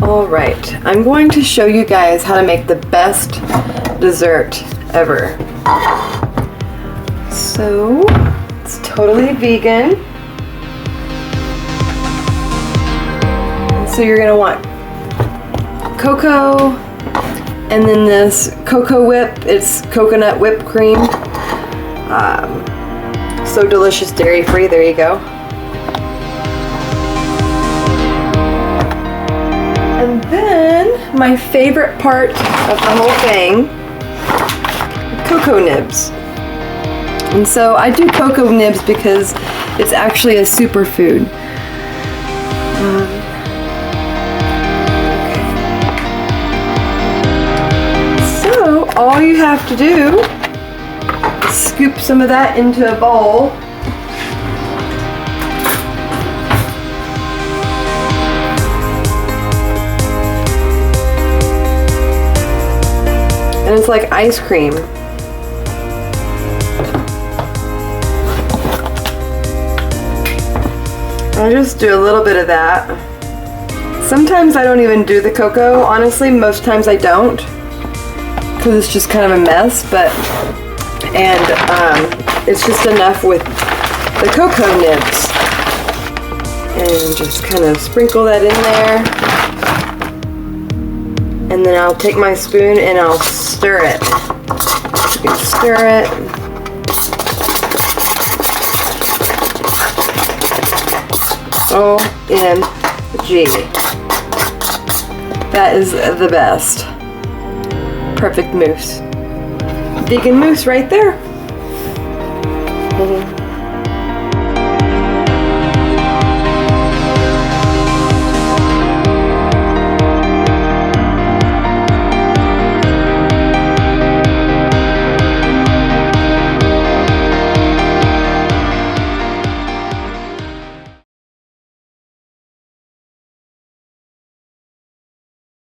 All right, I'm going to show you guys how to make the best dessert ever. So, it's totally vegan. And so you're gonna want cocoa, and then this cocoa whip. It's coconut whipped cream. So delicious, dairy-free, there you go. And then, my favorite part of the whole thing, cocoa nibs. And so I do cocoa nibs because it's actually a superfood. So all you have to do is scoop some of that into a bowl. And it's like ice cream. I just do a little bit of that. Sometimes I don't even do the cocoa, honestly. Most times I don't, because it's just kind of a mess, and it's just enough with the cocoa nibs. And just kind of sprinkle that in there. And then I'll take my spoon and I'll stir it. You can stir it. OMG. That is the best. Perfect mousse. Vegan mousse right there.